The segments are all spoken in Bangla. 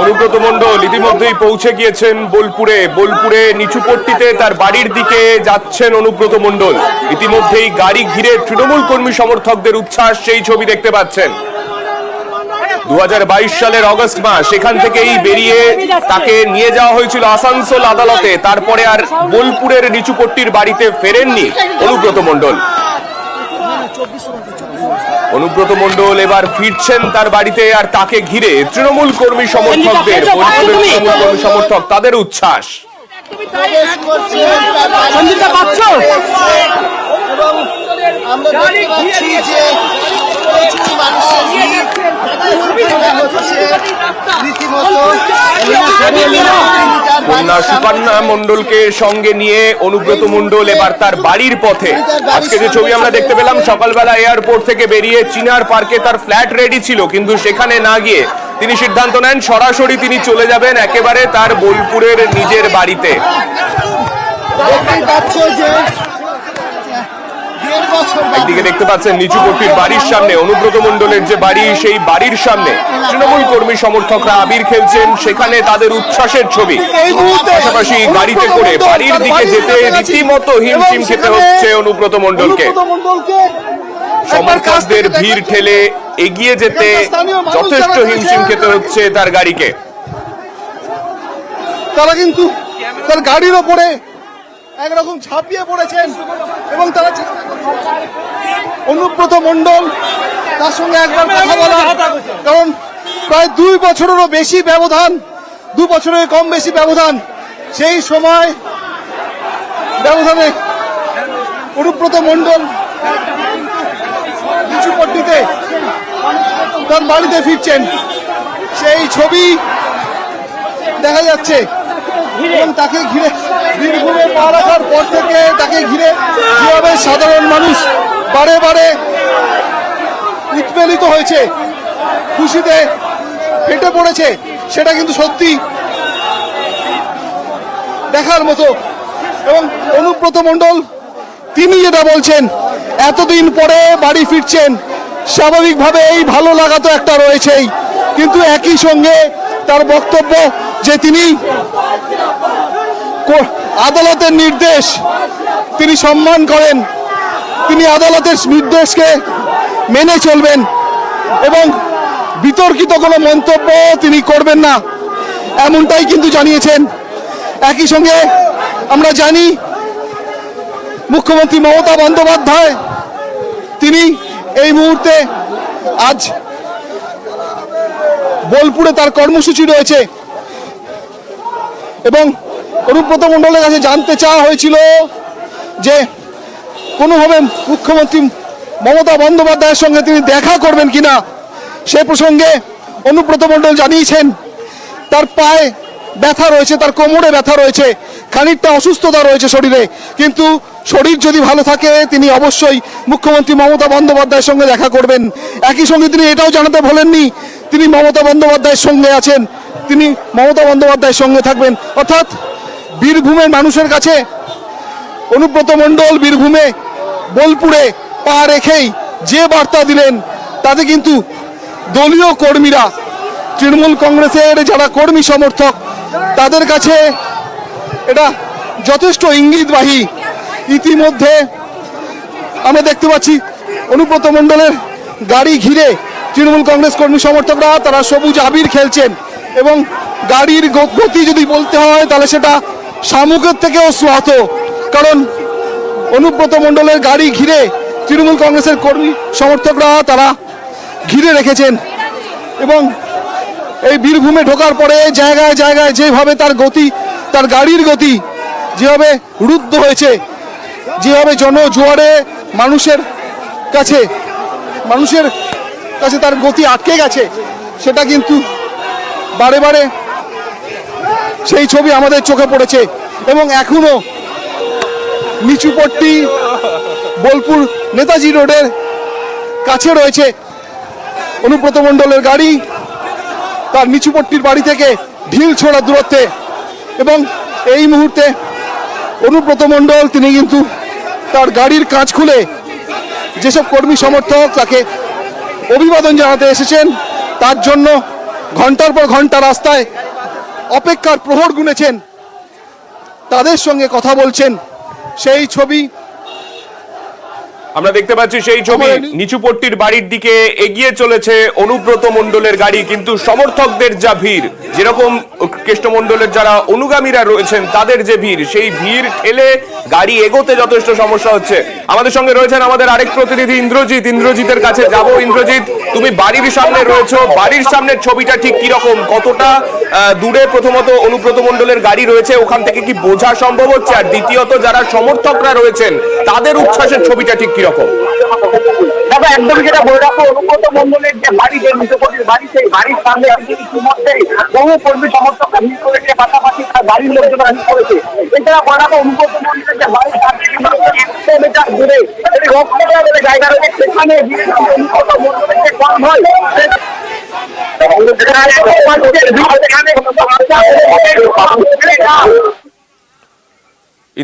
অনুব্রত মণ্ডল ইতিমধ্যেই পৌঁছে গিয়েছেন বোলপুরে নিচুপট্টিতে তার বাড়ির দিকে যাচ্ছেন অনুব্রত মণ্ডল। ইতিমধ্যেই গাড়ি ঘিরে তৃণমূল কর্মী সমর্থকদের উচ্ছ্বাস, সেই ছবি দেখতে পাচ্ছেন। 2022 সালের অগস্ট মাস সেখান থেকেই বেরিয়ে তাকে নিয়ে যাওয়া হয়েছিল আসানসোল আদালতে, তারপরে আর বোলপুরের নিচুপট্টির বাড়িতে ফেরেননি অনুব্রত মণ্ডল। অনুব্রত মণ্ডল এবার ফিরছেন তার বাড়িতে, আর তাকে ঘিরে তৃণমূল কর্মী সমর্থকদের, সমর্থক তাদের উচ্ছ্বাস। কন্যা সুকন্যা মণ্ডলকে সঙ্গে নিয়ে অনুব্রত মণ্ডল এবার তার বাড়ির পথে। আজকে যে ছবি আমরা দেখতে পেলাম, সকালবেলা এয়ারপোর্ট থেকে বেরিয়ে চিনার পার্কে তার ফ্ল্যাট রেডি ছিল, কিন্তু সেখানে না গিয়ে তিনি সিদ্ধান্ত নেন সরাসরি তিনি চলে যাবেন একেবারে তার বোলপুরের নিজের বাড়িতে। একদিকে দেখতে পাচ্ছেন নিচুপট্টির বাড়ির সামনে অনুব্রত মণ্ডলের যে বাড়ি, সেই বাড়ির সামনে তৃণমূল কর্মী সমর্থকরা আবির খেলছেন, সেখানে তাদের উচ্ছ্বাসের ছবি। পাশাপাশি গাড়িতে করে বাড়ির দিকে যেতে রীতিমতো হিমশিম খেতে হচ্ছে অনুব্রত মণ্ডলকে। সমর্থকদের ভিড় ঠেলে এগিয়ে যেতে যথেষ্ট হিমশিম খেতে হচ্ছে তার গাড়িকে। তারা কিন্তু তার গাড়ির ওপরে একরকম ঝাঁপিয়ে পড়েছেন এবং তারা অনুব্রত মণ্ডল তার সঙ্গে একবার কথা বলা, কারণ প্রায় 2 বছরেরও বেশি ব্যবধান, 2 বছরের কম বেশি ব্যবধান, সেই সময় ব্যবধানে অনুব্রত মণ্ডল নিচুপট্টিতে তার বাড়িতে ফিরছেন, সেই ছবি দেখা যাচ্ছে। এবং তাকে ঘিরে বীরভূমে পা রাখার পর থেকে তাকে ঘিরে যেভাবে সাধারণ মানুষ বারে বারে উৎপেলিত হয়েছে, খুশিতে ফেটে পড়েছে, সেটা কিন্তু সত্যি দেখার মতো। এবং অনুব্রত মণ্ডল তিনি যেটা বলছেন, এতদিন পরে বাড়ি ফিরছেন, স্বাভাবিকভাবে এই ভালো লাগা তো একটা রয়েছেই, কিন্তু একই সঙ্গে তার বক্তব্য যে তিনি আদালতের নির্দেশ তিনি সম্মান করেন, তিনি আদালতের নির্দেশকে মেনে চলবেন এবং বিতর্কিত কোনো মন্তব্য তিনি করবেন না, এমনটাই কিন্তু জানিয়েছেন। একই সঙ্গে আমরা জানি মুখ্যমন্ত্রী মমতা বন্দ্যোপাধ্যায় তিনি এই মুহূর্তে আজ বোলপুরে তার কর্মসূচি রয়েছে এবং অনুব্রত মণ্ডলের কাছে জানতে চাওয়া হয়েছিল যে কোনোভাবে মুখ্যমন্ত্রী মমতা বন্দ্যোপাধ্যায়ের সঙ্গে তিনি দেখা করবেন কিনা। সে প্রসঙ্গে অনুব্রত মণ্ডল জানিয়েছেন তার পায়ে ব্যথা রয়েছে, তার কোমরে ব্যথা রয়েছে, খানিকটা অসুস্থতা রয়েছে শরীরে, কিন্তু শরীর যদি ভালো থাকে তিনি অবশ্যই মুখ্যমন্ত্রী মমতা বন্দ্যোপাধ্যায়ের সঙ্গে দেখা করবেন। একই সঙ্গে তিনি এটাও জানাতে ভোলেননি তিনি মমতা বন্দ্যোপাধ্যায়ের সঙ্গে আছেন, তিনি মমতা বন্দ্যোপাধ্যায়ের সঙ্গে থাকবেন। অর্থাৎ বীরভূমের মানুষের কাছে অনুব্রত মণ্ডল বীরভূমে বোলপুরে পা রেখেই যে বার্তা দিলেন, তাতে কিন্তু দলীয় কর্মীরা, তৃণমূল কংগ্রেসের যারা কর্মী সমর্থক, তাদের কাছে এটা যথেষ্ট ইঙ্গিতবাহী। ইতিমধ্যে আমরা দেখতে পাচ্ছি অনুব্রত মণ্ডলের গাড়ি ঘিরে তৃণমূল কংগ্রেস কর্মী সমর্থকরা তারা সবুজ আবির খেলছেন এবং গাড়ির গতি যদি বলতে হয় তাহলে সেটা শামুকের থেকেও শ্রান্ত, কারণ অনুব্রত মণ্ডলের গাড়ি ঘিরে তৃণমূল কংগ্রেসের কর্মী সমর্থকরা তারা ঘিরে রেখেছেন এবং এই বীরভূমে ঢোকার পরে জায়গায় জায়গায় যেভাবে তার গতি, তার গাড়ির গতি যেভাবে রুদ্ধ হয়েছে, যেভাবে জনজোয়ারে মানুষের কাছে তার গতি আটকে গেছে, সেটা কিন্তু বারে বারে সেই ছবি আমাদের চোখে পড়েছে। এবং এখনো নিচুপট্টি বোলপুর নেতাজি রোডের কাছে রয়েছে অনুব্রত মণ্ডলের গাড়ি তার নিচুপট্টির বাড়ি থেকে ঢিল ছোড়া দূরত্বে, এবং এই মুহূর্তে অনুব্রত মণ্ডল তিনি কিন্তু তার গাড়ির কাঁচ খুলে যেসব কর্মী সমর্থক তাকে অভিবাদন জানাতে এসেছেন তার জন্য ঘন্টার পর ঘন্টা রাস্তায় অপেক্ষার প্রহর গুনেছেন, তাদের সঙ্গে কথা বলছেন, সেই ছবি আমরা দেখতে পাচ্ছি। সেই ছবি, নিচুপট্টির বাড়ির দিকে এগিয়ে চলেছে অনুব্রত মণ্ডলের গাড়ি, কিন্তু সমর্থকদের যা ভিড়, যেরকম কৃষ্ণ মণ্ডলের যারা অনুগামীরা রয়েছেন তাদের যে ভিড়, সেই ভিড় ঠেলে গাড়ি এগোতে যথেষ্ট সমস্যা হচ্ছে। আমাদের সঙ্গে রয়েছেন আমাদের আরেক প্রতিনিধি ইন্দ্রজিৎ। ইন্দ্রজিতের কাছে যাব। ইন্দ্রজিৎ, তুমি বাড়ির সামনে রয়েছো, বাড়ির সামনের ছবিটা ঠিক কিরকম, কতটা দূরে প্রথমত অনুব্রত মণ্ডলের গাড়ি রয়েছে, ওখান থেকে কি বোঝা সম্ভব হচ্ছে? আর দ্বিতীয়ত যারা সমর্থকরা রয়েছেন তাদের উচ্ছ্বাসের ছবিটা ঠিক কিরকম? দেখো, একদম যেটা বলে রাখো, অনুব্রত মণ্ডলের যে বাড়ি, যে নিচুপট্টির বাড়ি, সেই বাড়ির সামনে ইতিমধ্যেই বহু কর্মী সমর্থকরা ভিড় করেছে, পাশাপাশি তার বাড়ির লোকজনরা ভিড় করেছে। এছাড়া বলে রাখো, অনুব্রত মণ্ডলের যে বাড়ির সামনে 100 মিটার দূরে রক্তটা বলে জায়গা রয়েছে, সেখানে অনুব্রত মণ্ডলের যে কনভয়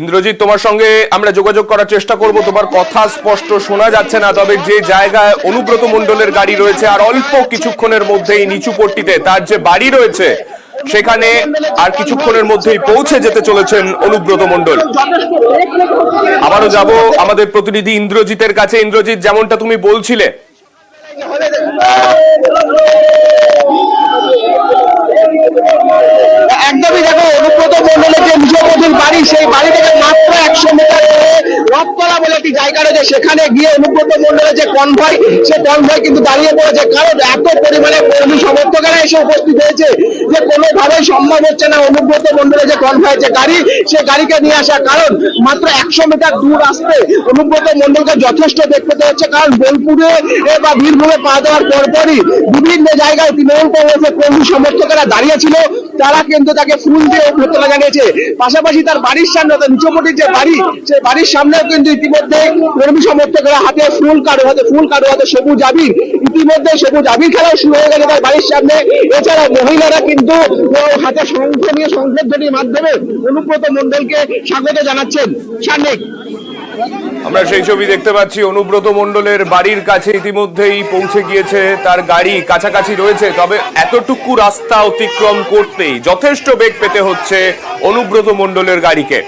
ইন্দ্রজিৎ, তোমার সঙ্গে আমরা যোগাযোগ করার চেষ্টা করব। তোমার কথা স্পষ্ট শোনা যাচ্ছে না, তবে যে জায়গায় অনুব্রত মণ্ডলের গাড়ি রয়েছে আর অল্প কিছুক্ষণের মধ্যেই নিচুপট্টিতে তার যে বাড়ি রয়েছে সেখানে আর কিছুক্ষণের মধ্যেই পৌঁছে যেতে চলেছেন অনুব্রত মণ্ডল। আবারও যাব আমাদের প্রতিনিধি ইন্দ্রজিতের কাছে। ইন্দ্রজিৎ, যেমনটা তুমি বলছিলে, একদমই দেখো, অনুব্রত মণ্ডলের যে নিচুপট্টির বাড়ি, সেই বাড়ি থেকে মাত্র 100 মিটার রথতলা বলে একটি জায়গা রয়েছে, সেখানে গিয়ে অনুব্রত মণ্ডলের যে কনভয়, সে কনভয় কিন্তু দাঁড়িয়ে পড়েছে। কারণ এত পরিমাণে কর্মী সমর্থকেরা এসে উপস্থিত হয়েছে যে কোনোভাবেই সম্ভব হচ্ছে না অনুব্রত মণ্ডলের যে কনভয়, যে গাড়ি, সে গাড়িকে নিয়ে আসা। কারণ মাত্র 100 মিটার দূর আসতে অনুব্রত মণ্ডলকে যথেষ্ট বেগ পেতে হচ্ছে। কারণ বোলপুরে বা বীরভূমে পা দেওয়ার পরপরই বিভিন্ন জায়গায় তৃণমূল কংগ্রেসের কর্মী সমর্থকেরা দাঁড়িয়ে ছিল, তারা কিন্তু তাকে ফুল দিয়ে অভ্যর্থনা জানিয়েছে। পাশাপাশি তার বাড়ির সামনে, অর্থাৎ নিচুপট্টির যে বাড়ি, সেই বাড়ির সামনেও কিন্তু ইতিমধ্যে কর্মী সমর্থকেরা হাতে ফুল কারো হাতে সবুজ আবির, ইতিমধ্যে সবুজ আবির খেলাও শুরু হয়ে গেছে তার বাড়ির সামনে। এছাড়া মহিলারা কিন্তু হাতে শঙ্খ নিয়ে, শঙ্খের ধ্বনির মাধ্যমে অনুব্রত মণ্ডলকে স্বাগত জানাচ্ছেন। সার্নিক, আমরা সেই ছবি দেখতে পাচ্ছি। অনুব্রত মণ্ডলের বাড়ির কাছে ইতিমধ্যেই পৌঁছে গিয়েছে, তার গাড়ি কাছাকাছি রয়েছে, তবে এতটুকু রাস্তা অতিক্রম করতেই যথেষ্ট বেগ পেতে হচ্ছে অনুব্রত মণ্ডলের গাড়িকে।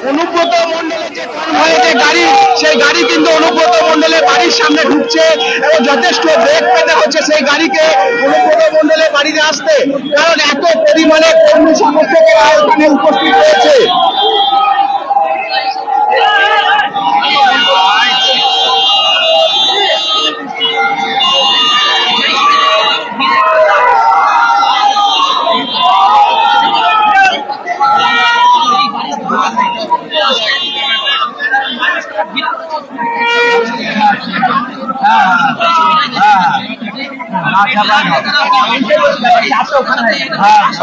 অনুব্রত মণ্ডলের যে কনভয়, যে গাড়ি, সেই গাড়ি কিন্তু অনুব্রত মণ্ডলের বাড়ির সামনে ঢুকছে এবং যথেষ্ট বেগ পেতে হচ্ছে সেই গাড়িকে অনুব্রত মণ্ডলের বাড়িতে আসতে। কারণ এত পরিমাণে কর্মী সমর্থকেরা এখানে উপস্থিত রয়েছে।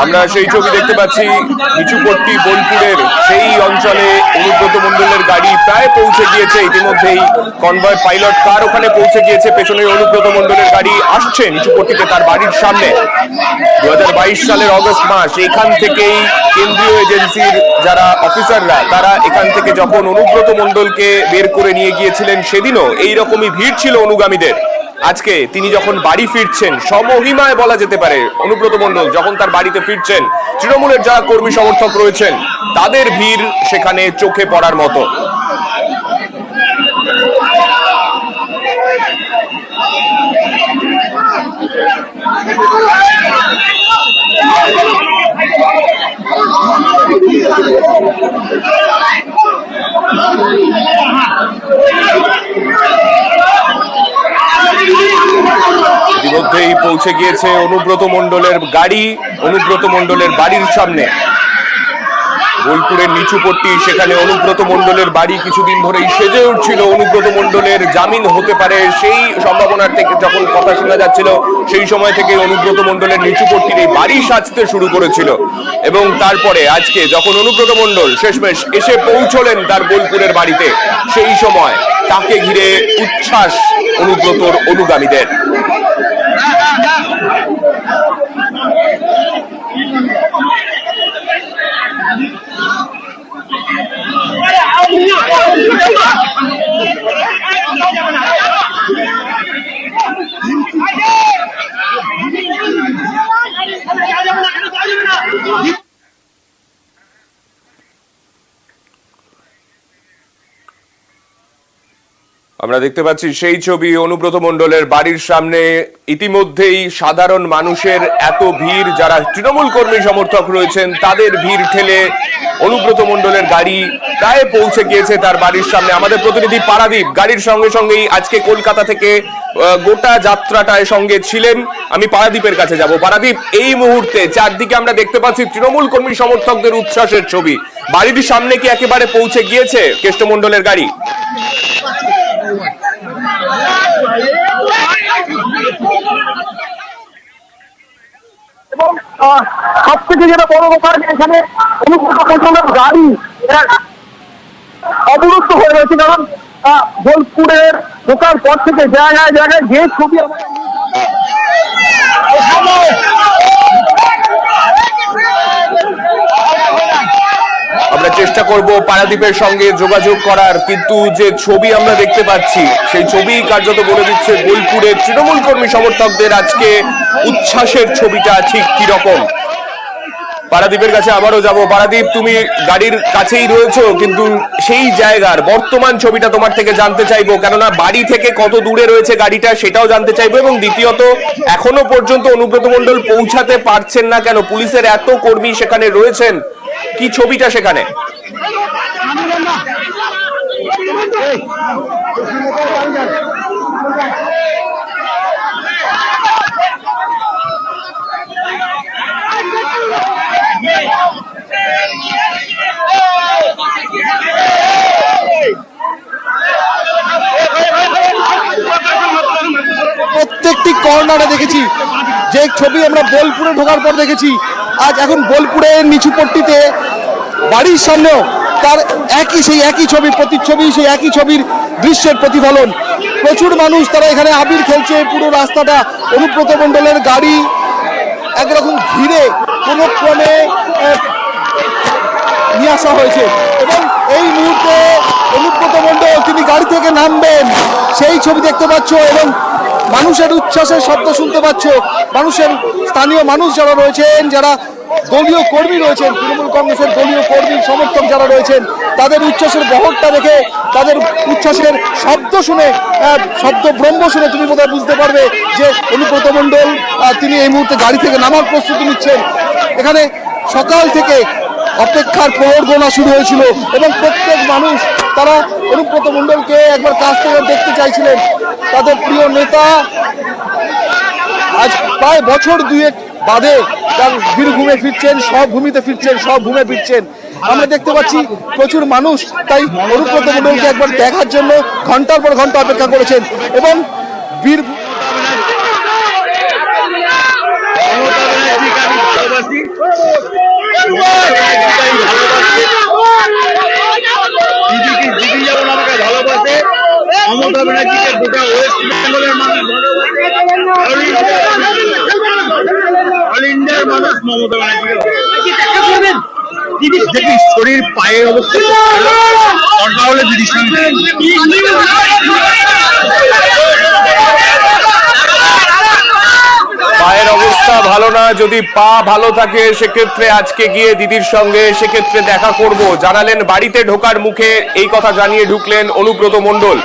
আমরা সেই ছবি দেখতে পাচ্ছি, নিচুপট্টি বোলপুরের সেই অঞ্চলে অনুব্রত মণ্ডলের গাড়ি প্রায় পৌঁছে গিয়েছে ইতিমধ্যেই। কনভয় পাইলট কার ওখানে পৌঁছে গিয়েছে, পেছনে অনুব্রত মণ্ডলের গাড়ি আসছে নিচুপট্টিতে তার বাড়ির সামনে। 2022 সালের অগস্ট মাস, এখান থেকেই কেন্দ্রীয় এজেন্সির যারা অফিসাররা তারা এখান থেকে যখন অনুব্রত মণ্ডলকে বের করে নিয়ে গিয়েছিলেন, সেদিনও এইরকমই ভিড় ছিল অনুগামীদের। আজকে তিনি যখন বাড়ি ফিরছেন, সমহিমায় বলা যেতে পারে, অনুব্রত মণ্ডল যখন তার বাড়িতে ফিরছেন, তৃণমূলের যারা কর্মী সমর্থক রয়েছেন তাদের ভিড় সেখানে চোখে পড়ার মতো। ইতিমধ্যেই পৌঁছে গিয়েছে অনুব্রত মণ্ডলের গাড়ি অনুব্রত মণ্ডলের বাড়ির সামনে। বোলপুরের নিচুপট্টি, সেখানে অনুব্রত মণ্ডলের বাড়ি কিছুদিন ধরেই সেজে উঠছিল। অনুব্রত মণ্ডলের জামিন হতে পারে সেই সম্ভাবনার থেকে যখন কথা শোনা যাচ্ছিল, সেই সময় থেকে অনুব্রত মণ্ডলের নিচুপট্টির এই বাড়ি সাজতে শুরু করেছিল। এবং তারপরে আজকে যখন অনুব্রত মণ্ডল শেষমেশ এসে পৌঁছলেন তার বোলপুরের বাড়িতে, সেই সময় তাকে ঘিরে উচ্ছ্বাস অনুব্রতর অনুগামীদের। আমরা দেখতে পাচ্ছি সেই ছবি অনুব্রত মণ্ডলের বাড়ির সামনে। ইতিমধ্যেই সাধারণ মানুষের এত ভিড়, যারা তৃণমূল কর্মী সমর্থক রয়েছেন তাদের ভিড় ঠেলে অনুব্রত মণ্ডলের গাড়ি প্রায় পৌঁছে গিয়েছে তার বাড়ির সামনে। আমাদের প্রতিনিধি পারাদীপ গাড়ির সঙ্গে সঙ্গেই আজকে কলকাতা থেকে গোটা যাত্রাটায় সঙ্গে ছিলেন। আমি পারাদীপের কাছে যাব। পারাদীপ, এই মুহূর্তে চারদিকে আমরা দেখতে পাচ্ছি তৃণমূল কর্মী সমর্থকদের উচ্ছ্বাসের ছবি। বাড়ির সামনে কি একেবারে পৌঁছে গিয়েছে কেষ্ট মণ্ডলের গাড়ি? এবং সব থেকে যেটা বড় ব্যাপার, এখানে গাড়ি অবরুদ্ধ হয়ে রয়েছে, কারণ বোলপুরের ঢোকার পর থেকে জায়গায় জায়গায় যে ছবি আমরা চেষ্টা করব পারাদীপের সঙ্গে যোগাযোগ করার, কিন্তু যে ছবি আমরা দেখতে পাচ্ছি সেই ছবি কার্যত বলে দিচ্ছে বোলপুরের তৃণমূল কর্মী সমর্থকদের আজকে উচ্ছ্বাসের ছবিটা ঠিক কি রকম। পারাদীপের কাছে আবারও যাব। পারাদীপ, তুমি গাড়ির কাছেই রয়েছো, কিন্তু সেই জায়গার বর্তমান ছবিটা তোমার থেকে জানতে চাইবো, কেননা বাড়ি থেকে কত দূরে রয়েছে গাড়িটা সেটাও জানতে চাইবো। এবং দ্বিতীয়ত, এখনো পর্যন্ত অনুব্রত মণ্ডল পৌঁছাতে পারছেন না কেন? পুলিশের এত কর্মী সেখানে রয়েছেন, কি ছবিটা সেখানে? প্রত্যেকটি কর্নারে দেখেছি, যে ছবি আমরা বোলপুরে ঢোকার পর দেখেছি, আজ এখন বোলপুরের নিচুপট্টিতে বাড়ির সামনেও তার সেই একই ছবি, প্রতিচ্ছবি সেই একই ছবির দৃশ্যের প্রতিফলন। প্রচুর মানুষ তারা এখানে আবির খেলছে। পুরো রাস্তাটা অনুব্রত মণ্ডলের গাড়ি একরকম ঘিরে কোনো ক্রমে নিয়ে আসা হয়েছে। এবং এই মুহূর্তে অনুব্রত মণ্ডল তিনি গাড়ি থেকে নামবেন সেই ছবি দেখতে পাচ্ছ, এবং মানুষের উচ্ছ্বাসের শব্দ শুনতে পাচ্ছ। মানুষের, স্থানীয় মানুষ যারা রয়েছেন, যারা দলীয় কর্মী রয়েছেন, তৃণমূল কংগ্রেসের দলীয় কর্মী সমর্থক যারা রয়েছেন, তাদের উচ্ছ্বাসের বহরটা দেখে, তাদের উচ্ছ্বাসের শব্দ শুনে, শব্দ ব্রহ্ম শুনে তুমি বোধহয় বুঝতে পারবে যে অনুব্রত মণ্ডল তিনি এই মুহূর্তে গাড়ি থেকে নামার প্রস্তুতি নিচ্ছেন। এখানে সকাল থেকে অপেক্ষার প্রহর গোনা শুরু হয়েছিল, এবং প্রত্যেক মানুষ তারা অনুব্রত মণ্ডলকে একবার কাছ থেকে দেখতে চাইছিলেন। তাদের প্রিয় নেতা আজ প্রায় বছর দুয়েক বাদে তার বীরভূমে ফিরছেন, সব ভূমিতে ফিরছেন, সব ভূমে ফিরছেন। আমরা দেখতে পাচ্ছি প্রচুর মানুষ তাই অনুব্রত মণ্ডলকে একবার দেখার জন্য ঘন্টার পর ঘন্টা অপেক্ষা করেছেন। এবং বীরভূম মমতা ব্যানার্জিকে গোটা ওয়েস্ট বেঙ্গলের মানুষ অল ইন্ডিয়ার মানুষ মমতা ব্যানার্জিকে দেখি শরীর পায়ের অবস্থা দরকার হলে দিদির সঙ্গে পায়ের অবস্থা ভালো না, যদি পা ভালো থাকে সেক্ষেত্রে আজকে গিয়ে দিদির সঙ্গে সেক্ষেত্রে দেখা করব জানালেন। বাড়িতে ঢোকার মুখে এই কথা জানিয়ে ঢুকলেন অনুব্রত মণ্ডল।